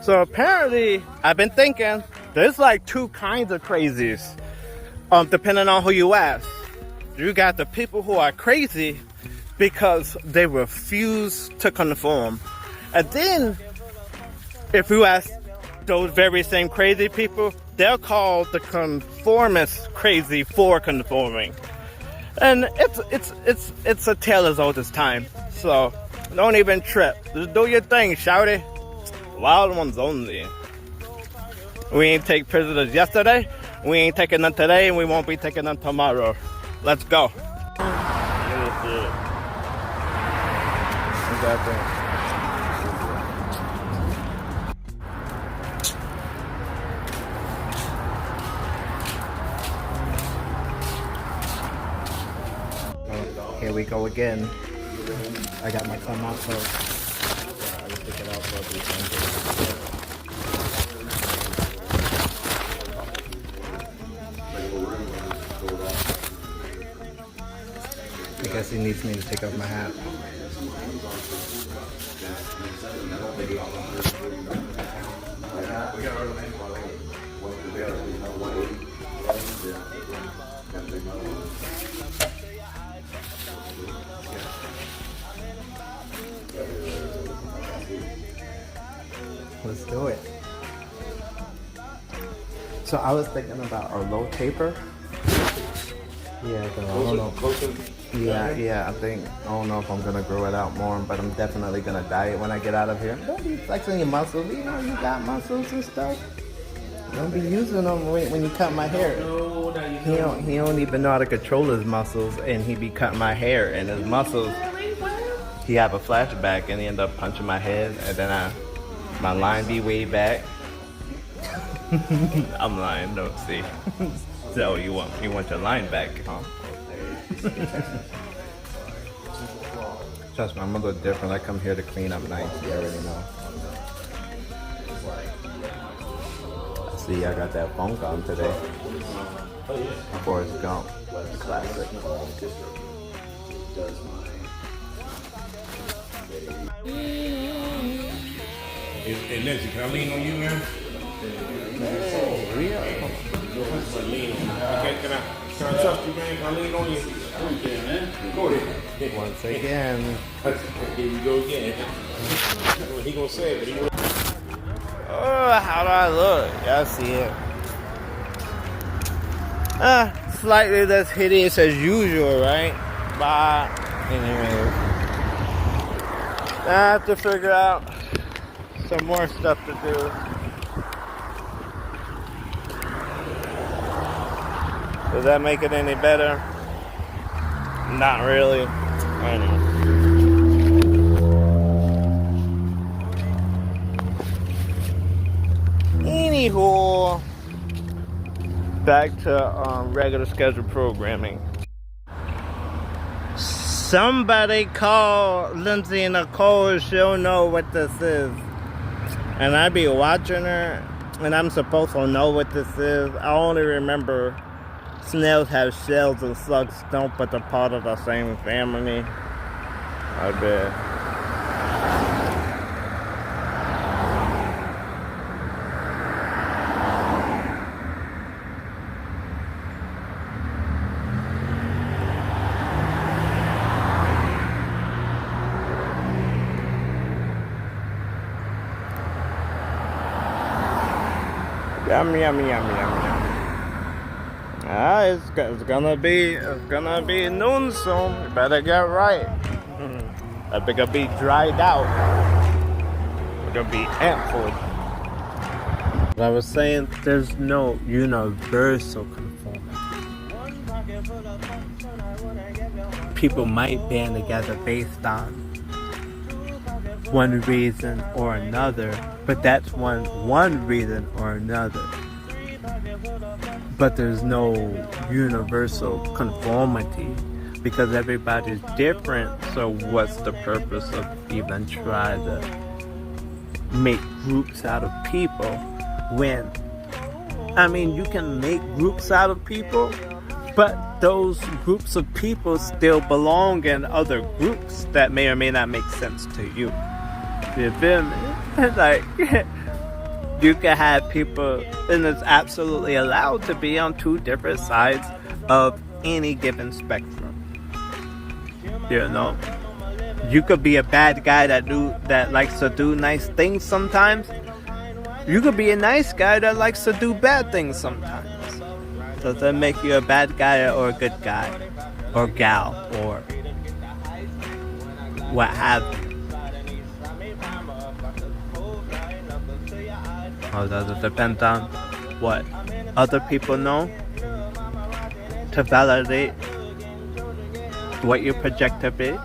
So apparently, I've been thinking, there's like two kinds of crazies, depending on who you ask. You got the people who are crazy because they refuse to conform. And then, if you ask those very same crazy people, they're called the conformist crazy for conforming. And it's a tale as old as time. So don't even trip. Just do your thing, shouty. Wild ones only. We ain't take prisoners yesterday. We ain't taking none today, and we won't be taking none tomorrow. Let's go. Here we go again. I got my thumb out first. I will pick it out for I guess he needs me to take off my hat. Let's do it. So I was thinking about a low taper. Yeah, I don't know. Yeah, I don't know if I'm gonna grow it out more, but I'm definitely gonna dye it when I get out of here. Don't be flexing your muscles. You know you got muscles and stuff. Don't be using them when you cut my hair. He don't even know how to control his muscles, and he be cutting my hair and his muscles. He have a flashback, and he end up punching my head, and then my line be way back. I'm lying, don't see. So you want your line back, huh? Trust me, I'm a little different. I come here to clean up nights. You already know. See, I got that funk on today. Forrest Gump, classic. And Nancy, can I lean on you, man? Can I trust you, man? Can I lean on you? Okay, man. Go ahead. Once again. Here we go again. He gonna say it, but he will. Oh, how do I look? Y'all see it. Slightly less hideous as usual, right? But anyway, I have to figure out some more stuff to do. Does that make it any better? Not really. I know. Anywho, back to regular scheduled programming. Somebody call Lindsay and Nicole. She'll know what this is. And I be watching her, and I'm supposed to know what this is. I only remember snails have shells and slugs don't, but they're part of the same family. I bet. Yum, yum, yum, yum, yum. It's gonna be noon soon. You better get right. I think I'll be dried out. We're gonna be ample. I was saying there's no universal conformity. People might band together based on one reason or another, but that's one reason or another. But there's no universal conformity because everybody's different. So what's the purpose of even trying to make groups out of people when, I mean, you can make groups out of people, but those groups of people still belong in other groups that may or may not make sense to you. You feel me? Like, You can have people, and it's absolutely allowed to be on two different sides of any given spectrum. You know, you could be a bad guy that likes to do nice things sometimes. You could be a nice guy that likes to do bad things sometimes. Does that make you a bad guy or a good guy? Or gal? Or what have you? Or does it depend on what other people know to validate what you project to be?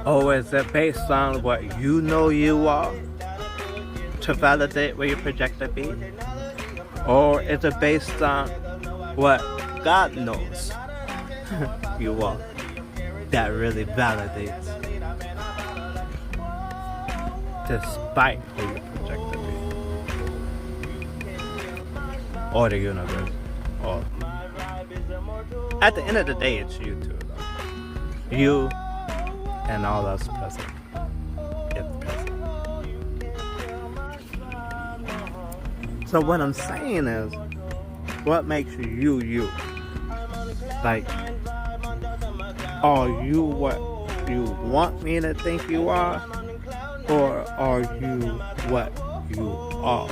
Or is it based on what you know you are to validate what you project to be? Or is it based on what God knows you are that really validates despite who you project to be? Or the universe? Or at the end of the day, it's you two, though. You and all else present. If present. So what I'm saying is, what makes you you? Like, are you what you want me to think you are? Or are you what you are?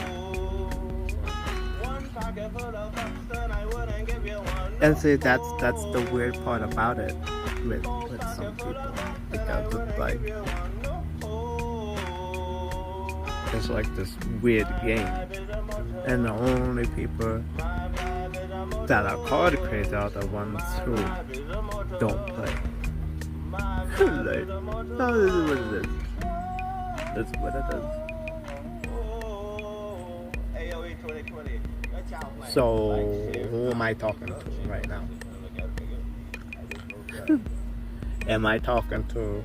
And see, that's the weird part about it with some people, because it's like this weird game, and the only people that are called crazy are the ones who don't play. Like, no, this is what it is. This is what it is. So, who am I talking to right now? Am I talking to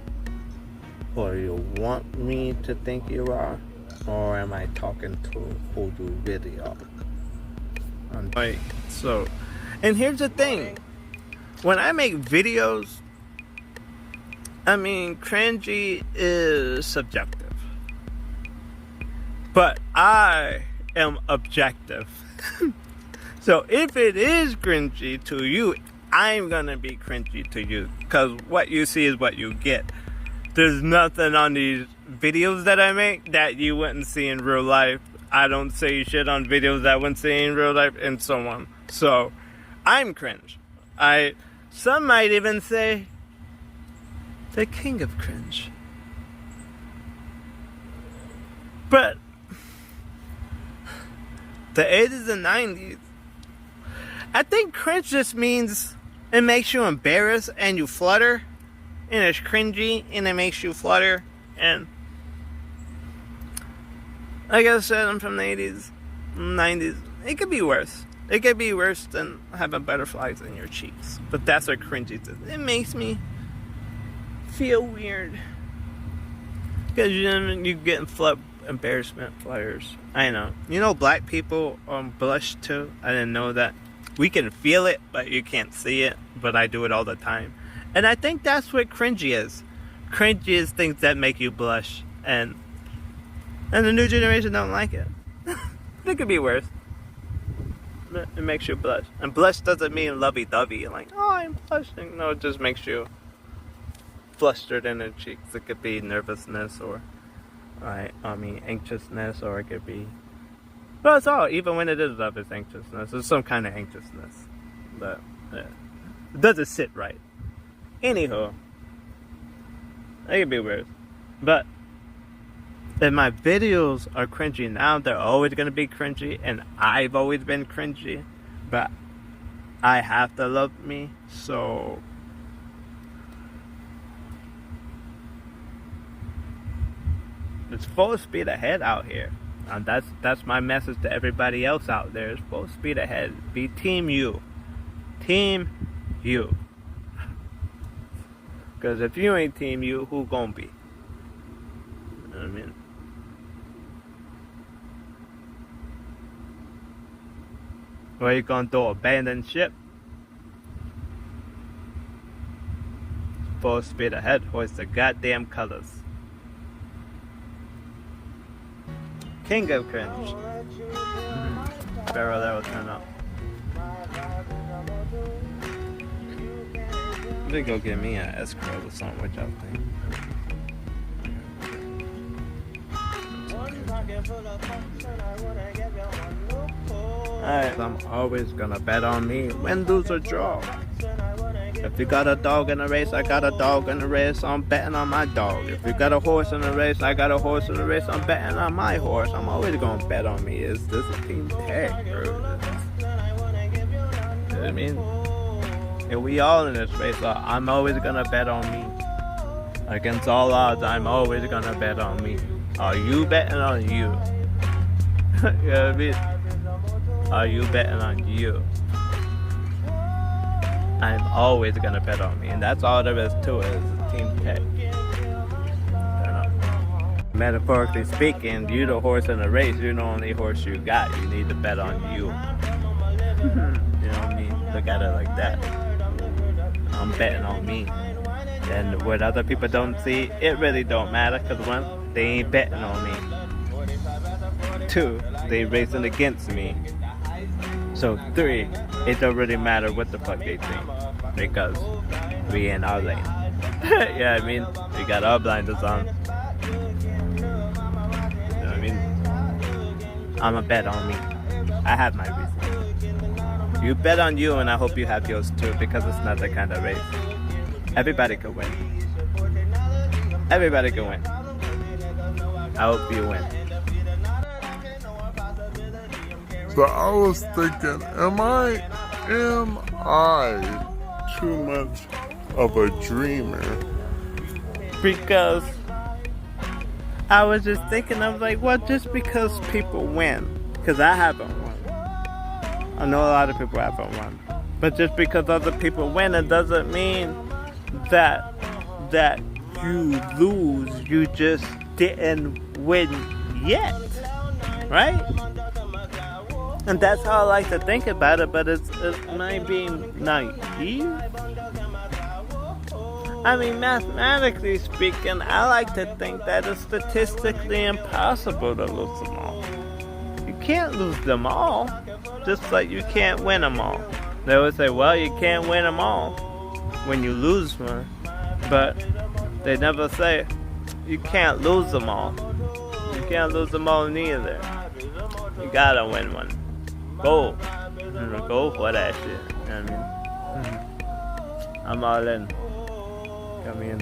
who you want me to think you are? Or am I talking to who you really are? Right, so, and here's the thing. When I make videos, I mean, cringy is subjective. But I am objective. So if it is cringy to you, I'm gonna be cringy to you, because what you see is what you get. There's nothing on these videos that I make that you wouldn't see in real life. I don't say shit on videos that I wouldn't see in real life, and so on. So I'm cringe. Some might even say the king of cringe. But the 80s and 90s, I think cringe just means it makes you embarrassed and you flutter, and it's cringy and it makes you flutter. And like I said, I'm from the 80s, 90s. It could be worse. It could be worse than having butterflies in your cheeks. But that's what cringy is. It makes me feel weird, because you get embarrassment flutters. I know. You know, black people blush too. I didn't know that. We can feel it, but you can't see it. But I do it all the time. And I think that's what cringy is. Cringy is things that make you blush. And the new generation don't like it. It could be worse. It makes you blush. And blush doesn't mean lovey-dovey. Like, oh, I'm blushing. No, it just makes you flustered in the cheeks. It could be nervousness or anxiousness, or it could be, well, it's all, even when it is love, it's anxiousness. It's some kind of anxiousness, but it doesn't sit right. Anywho, it could be weird, but if my videos are cringy now, they're always going to be cringy, and I've always been cringy, but I have to love me, so it's full speed ahead out here. And that's my message to everybody else out there. It's full speed ahead. Be team you. Team you. Because if you ain't team you, who gonna be? You know what I mean? Where you gonna do? Abandon ship? Full speed ahead. Hoist the goddamn colors. King of cringe. Barrel that will turn up. I'm gonna go get me an escrow or something, which I think. Alright, I'm always gonna bet on me. Win, lose, or draw. If you got a dog in a race, I got a dog in a race, I'm betting on my dog. If you got a horse in a race, I got a horse in a race, I'm betting on my horse. I'm always gonna bet on me. Is this a team tag, bro? You know what I mean? And we all in this race, so I'm always gonna bet on me. Against all odds, I'm always gonna bet on me. Are you betting on you? You know what I mean? Are you betting on you? I'm always gonna bet on me, and that's all there is to it. It's a team pick. Metaphorically speaking, you the horse in the race. You're the only horse you got. You need to bet on you. You know what I mean? Look at it like that. I'm betting on me. And what other people don't see, it really don't matter. Cause one, they ain't betting on me. Two, they racing against me. So three, it don't really matter what the fuck they think, because we in our lane. Yeah, I mean, we got our blinders on. You know what I mean? I'ma bet on me. I have my reason. You bet on you, and I hope you have yours too, because it's not that kind of race. Everybody can win. Everybody can win. I hope you win. So I was thinking, am I too much of a dreamer? Because I was just thinking, I was like, well, just because people win, because I haven't won. I know a lot of people haven't won. But just because other people win, it doesn't mean that you lose. You just didn't win yet, right? And that's how I like to think about it, but it's my being naive. I mean, mathematically speaking, I like to think that it's statistically impossible to lose them all. You can't lose them all, just like you can't win them all. They would say, well, you can't win them all when you lose one, but they never say you can't lose them all. You can't lose them all neither. You gotta win one. Go for that shit. You know what I mean? I'm all in. I mean,